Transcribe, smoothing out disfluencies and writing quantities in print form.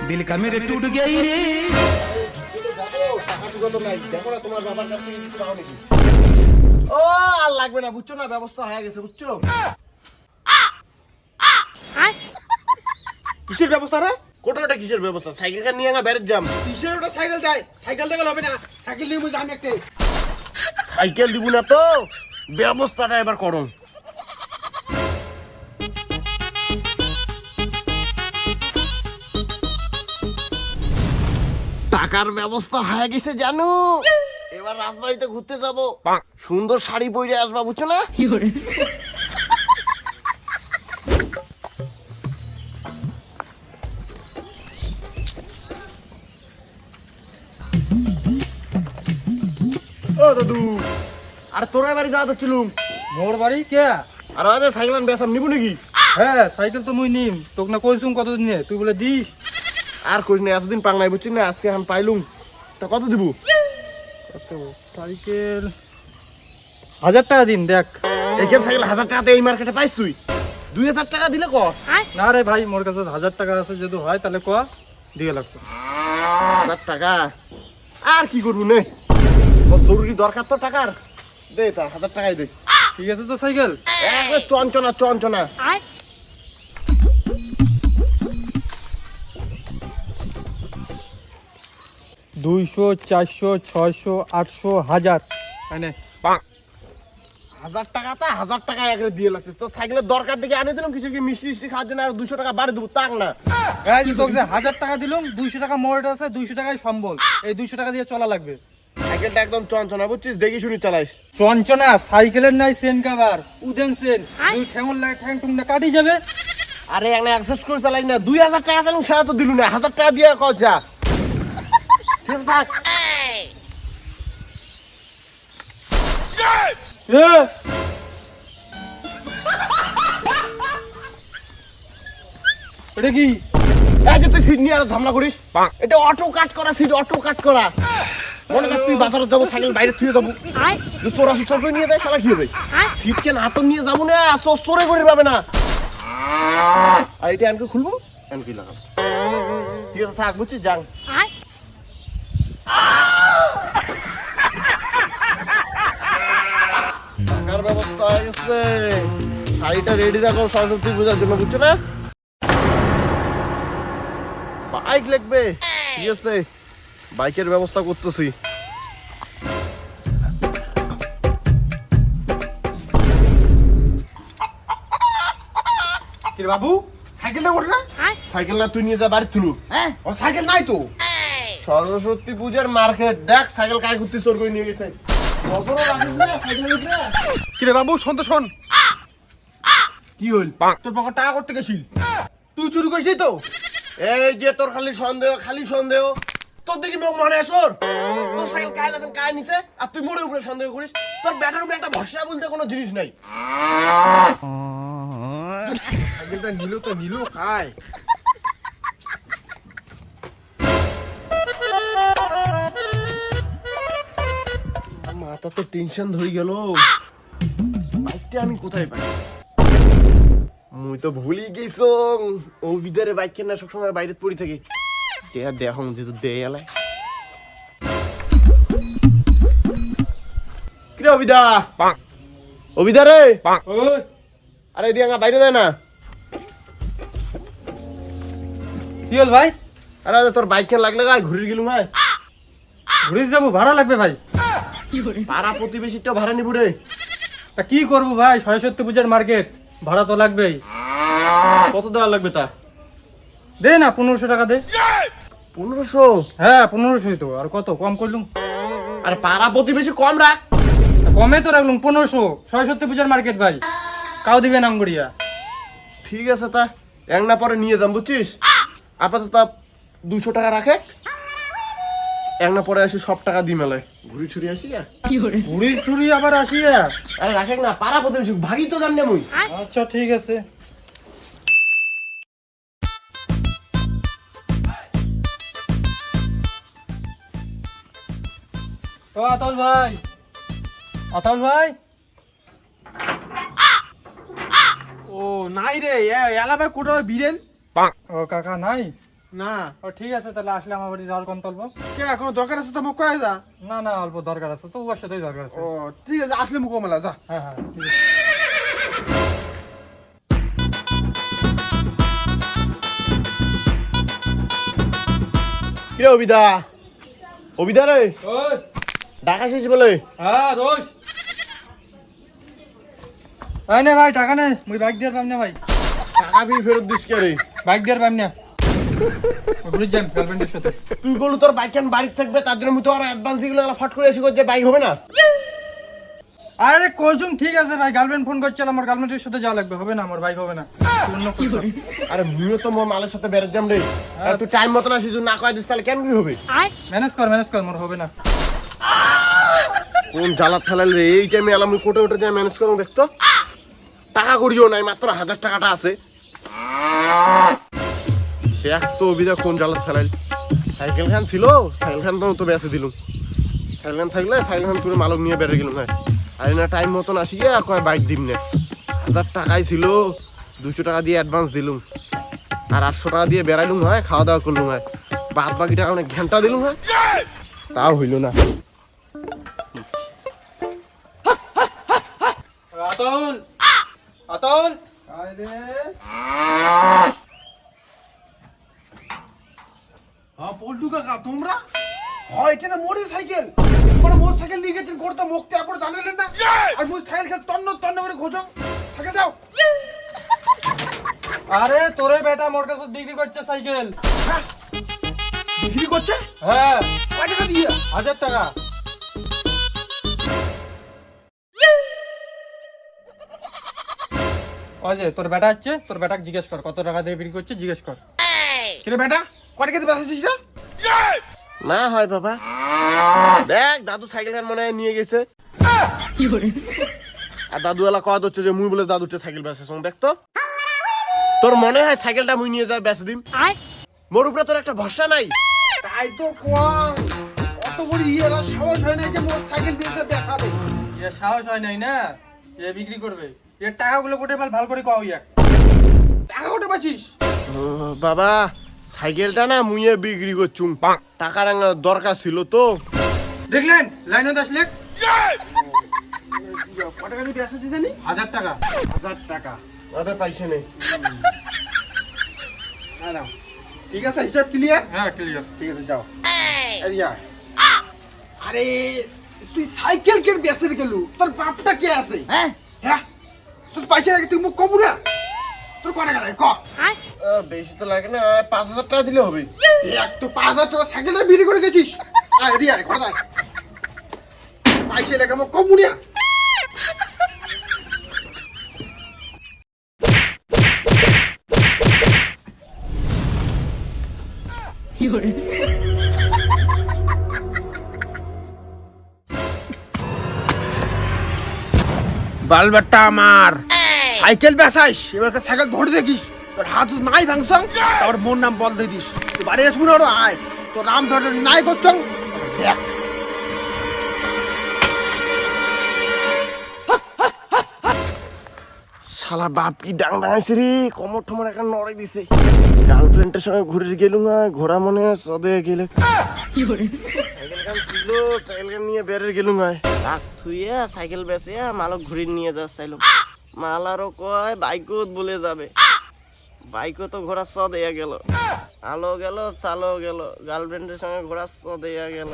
दिल का मेरे टूट गई रे। তোমার বাবার কাছ থেকে কিছু দাও নাকি? ও আর লাগবে না, বুঝছো না, ব্যবস্থা হয়ে গেছে, বুঝছো? কিসের ব্যবস্থা রে? কোটাটা কিসের ব্যবস্থা? সাইকেলটা নিয়ে না বেরের যাম। কিসের ওটা সাইকেল দেয়? সাইকেল দেখলে হবে না, সাইকেল নিয়ে মুই যাম একটা। সাইকেল দিব না তো, ব্যবস্থাটা এবার করো। টাকার ব্যবস্থা হয়ে গেছে জানো, এবার রাজবাড়িতে ঘুরতে যাব, সুন্দর শাড়ি পরে আসবা, বুঝছো না? ও দাদু, আর তোরা বাড়ি যাওয়া তো ছিলুম। মোর বাড়ি কে? আর আজ সাইকেল বেসাম নিবো নাকি? হ্যাঁ সাইকেল তো মুই নিম, তোকে না কইছুম কতদিন নিয়ে, তুই বলে দিস। আর কইস না, এতদিন পাং নাই, বুঝছিস না, আজকে আমি পাইলুম। তা কত দিব? কত? সাইকেল 1000 টাকা দিন দেখ। এইখান সাইকেল 1000 টাকাতে এই মার্কেটে পাইস তুই? 2000 টাকা দিলে ক। না রে ভাই, মোর কাছে 1000 টাকা আছে, যদি হয় তাহলে ক দিয়ে লাগছে। 1000 টাকা আর কি করবো নে, ওর জরুরি দরকার তো টাকার, দে তা 1000 টাকাই দে। ঠিক আছে তো সাইকেল? একবার চঞ্চনা চঞ্চনা। 200, 400, 600, 800, 1000 এনে 1000 টাকা তা 1000 টাকা একরে দিয়ে লাগছে। তো সাইকেলের দরকার দেখে আনি দিলাম, কিছু কি মিষ্টি মিষ্টি খাওয়ার জন্য আর 200 টাকা বাড়ি দেবো, তাক না। এই যে তোকে যে 1000 টাকা দিলাম, 200 টাকা মোট আছে, 200 টাকাই সম্বল, এই 200 টাকা দিয়ে চলা লাগবে। সাইকেলটা একদম চঞ্চনা, বুঝছিস, দেখি শুনি চালাইস। চঞ্চনা সাইকেলের নাই সেন কাবার, উদেন সেন, দুই ঠ্যাঙর লাগে ঠ্যাং টুং না কাটি যাবে। আরে একটা অ্যাডজাস্ট করে চালাই না, 2000 টাকা চালাম, সেটা তো দিলু না, 1000 টাকা দিয়ে কয়ছা। ঠিক আছে থাক। এ এটা কি? এই যে তুই সিট নিয়ে আর ঝামেলা করিস, এটা অটো কাট করা সিট, অটো কাট করা। মনে কর তুই বাজারে যাবো, সাইকেল বাইরে থুয়ে যাবো, চোরা চোর করে নিয়ে যায়, শালা কি হবে? সিট কেন হাত নিয়ে যাবো না, চোরে করে পাবে না। আর এটা আনকে খুলবো, আনকে লাগাবো। ঠিক আছে থাক, বুঝছিস, যান। টাকার ব্যবস্থা হয়ে গেছে, শাড়িটা রেডি রাখো সরস্বতী পূজার জন্য, বুঝছো না? বাইক লাগবে, ঠিক আছে, বাইকের ব্যবস্থা করতেছি। কি রে বাবু, সাইকেলটা ওঠে না? সাইকেল না তুই নিয়ে যা বাড়ি তুলু। ও সাইকেল নাই তো, সরস্বতী পূজার মার্কেট দেখ, সাইকেল কায় ঘুরতে চোর করে নিয়ে গেছে। কি রে বাবু, শোন তো শোন। কি হইল? তোর পকেট টাকা করতে গেছিল, তুই চুরি করেছিস তো? এই যে তোর খালি সন্দেহ, খালি সন্দেহ, তোর দেখি মুখ মনে আসর। তোর সাইকেল কায় না কায় নিছে, আর তুই মোড়ের উপরে সন্দেহ করিস। তোর ব্যাটার উপরে একটা ভরসা বলতে কোনো জিনিস নাই। সাইকেলটা নিল তো নিল কায়? মাথা তো টেনশন ধরে গেল, বাইকটা আমি কোথায় পাই? মুই তো ভুলি গেছ, ও বিদারে বাইক কেনা সবসময় বাইরে পড়ে থাকি। যে আর দেখো যেহেতু দেয় এলাই। কিরে অবিদা, অবিদা রে, আরে এদিকে বাইরে যায় না। কি হল ভাই? আরে তোর বাইক কেন লাগলে আর ঘুরে গেলুম। হয় ঘুরে যাবো, ভাড়া লাগবে ভাই। পাড়া প্রতিবেশীটা ভাড়া নিব রে। তা কি করবো ভাই, সরস্বতী পূজার মার্কেট, ভাড়া তো লাগবেই। কত দেওয়া লাগবে তা? দে না 1500 টাকা দে। 1500? হ্যাঁ 1500 তো, আর কত কম করলুম? আরে পাড়া প্রতিবেশী কম রাখ। কমে তো রাখলুম 1500, সরস্বতী পূজার মার্কেট ভাই, কাউ দিবে নাম গড়িয়া। ঠিক আছে তা এক না পরে নিয়ে যাম, বুঝছিস, আপাতত 200 টাকা রাখে, এক না পরে আসি সব টাকা দিয়ে মেলায় ঘুরি ছুরি আসি। ঘুরি চুরি আবার আসিয়া? আরে রাখে না, পাড়া প্রতিবেশী ভাগি তো জানি মুই। আচ্ছা ঠিক আছে। ও আতল ভাই, আতল ভাই, ও ও নাই রে এলা ভাই কোটা বিরেন ও কাকা নাই না ও ঠিক আছে তাহলে আসলে আমার বাড়ি যাওয়ার কোন তলবো কে এখন দরকার আছে তো মোক কয়ে যা না না অল্প দরকার আছে তো ওর সাথেই দরকার আছে ও ঠিক আছে আসলে মোক মেলা যা হ্যাঁ হ্যাঁ ঠিক আছে। কিরে অবিদা অবিদা রে ওই ঢাকা শেষ বলে হ্যাঁ রোজ এই নে ভাই টাকা নে মুই বাইক দিয়ে পাম না ভাই টাকা বি ফেরত দিস কে রে বাইক দিয়ে পাম না ঘুরে যাম গার্লফ্রেন্ডের সাথে তুই বলু তোর বাইক কেন বাড়ি থাকবে তার জন্য মুই তো আর অ্যাডভান্স দিগুলো ফট করে এসে যে বাইক হবে না আরে কইছুম ঠিক আছে ভাই গার্লফ্রেন্ড ফোন করছিল আমার গার্লফ্রেন্ডের সাথে যাওয়া লাগবে হবে না আমার বাইক হবে না অন্য কি করে আরে মুইও তো মোর মালের সাথে বেরোত যাম রে আর তুই টাইম মতন আসি যদি না কয় দিস তাহলে কেন কি হবে ম্যানেজ কর মোর হবে না কোন জ্বালা ফেলাল রে এই টাইমে আলাম কোটে উঠে যায় ম্যানেজ করুন দেখতো টাকা করিও নাই মাত্র 1000 টাকাটা আছে দেখ তো অবিদা কোন জ্বালা ফেলাইল সাইকেল খান ছিল সাইকেল খান তো বেঁচে দিলুম সাইকেল খান থাকলে সাইকেল খান তুলে মালক নিয়ে বেড়ে গেলুম হ্যাঁ আর না টাইম মতন আসি গিয়ে কয় বাইক দিম না 1000 টাকাই ছিল 200 টাকা দিয়ে অ্যাডভান্স দিলুম আর 800 টাকা দিয়ে বেড়াইলুম হয় খাওয়া দাওয়া করলুম হয় বাদ বাকি টাকা অনেক ঘন্টা দিলুম হয় তাও হইল না আতল আরে হ্যাঁ পল্টু কাকা তোমরা হয় এটা না মোটর সাইকেল তোমরা মোটর সাইকেল নিয়ে গেছেন করতে মুখতে আপনি জানালেন না আর মোটর সাইকেল খেলে তন্ন করে খোঁজো সাইকেল দাও আরে তোরে বেটা মোর কাছে বিক্রি করছে সাইকেল হ্যাঁ বিক্রি করছে হ্যাঁ কয় টাকা দিয়ে 1000 টাকা ওই তোর বেটা আছে তোর বেটাকে জিজ্ঞেস কর কত টাকা দিয়ে বিক্রি করছে জিজ্ঞেস কর কিরে বেটা কয় টাকা দিয়ে বেচাছিস না না হয় বাবা দেখ দাদু সাইকেল খান মনে হয় নিয়ে গেছে আর দাদু এলা কয়া হচ্ছে যে মুই বলে দাদুটা সাইকেল বেচে শোন দেখ তো তোর মনে হয় সাইকেলটা মুই নিয়ে যাই বেচে দিম মোর উপরে তোর একটা ভরসা নাই তাই তো অত বড় ইয়েরা সাহস হয় না যে মোটর সাইকেল দিয়ে বেচাবে এ সাহস হয় নাই না এ বিক্রি করবে এর টাকাগুলো কোটে ভালো করে কও ইয়াক টাকা কোটে পাচ্ছিস বাবা সাইকেলটা না মুইয়ে বিক্রি করছুম টাকার দরকার ছিল তো দেখলেন লাইনে 10 লাখ কয় টাকা দিয়ে বেচাছিস জানি 1000 টাকা 1000 টাকা ওদের পয়সা নেই দাঁড়াও ঠিক আছে হিসাব ক্লিয়ার হ্যাঁ ক্লিয়ার ঠিক আছে যাও এদিকে আয়। আরে তুই সাইকেল কে বেচে গেলু তোর বাপটা কে আছে হ্যাঁ তোর পয়সা রাখি তুই মুখ কমু না তোর কয় টাকা লাগে ক বেশি তো লাগে না 5000 টাকা দিলে হবে এক তো 5000 টাকা সাইকেলটা বিক্রি করে গেছিস আয় এদিকে আয় কথা পয়সা লাগে মুখ কমু না বালবাট্টা আমার সাইকেল বেচাইস এবার সাইকেল ধরে দেখিস তোর হাত নাই ভাঙছ তারপর মোর নাম বল দিয়ে দিস তুই বাড়ি আসবি না আয় তোর নাম ধরে নাই করছ দেখ শালা বাপ কি ডাং ডাঙাইছে রে কমর টমর একটা নড়াই দিছে গার্লফ্রেন্ডের সঙ্গে ঘুরে গেলুম না ঘোড়া মনে সদে গেলে সাইকেল গান ছিল সাইকেল গান নিয়ে বেরের গেলুম না রাত থুইয়া সাইকেল বেচে মালক ঘুরে নিয়ে যাচ্ছিলাম মাল আরো কয় বাইকও বলে যাবে বাইকও তো ঘোড়া সদে গেল আলো গেল চালো গেল গার্লফ্রেন্ডের সঙ্গে ঘোড়া সদে গেল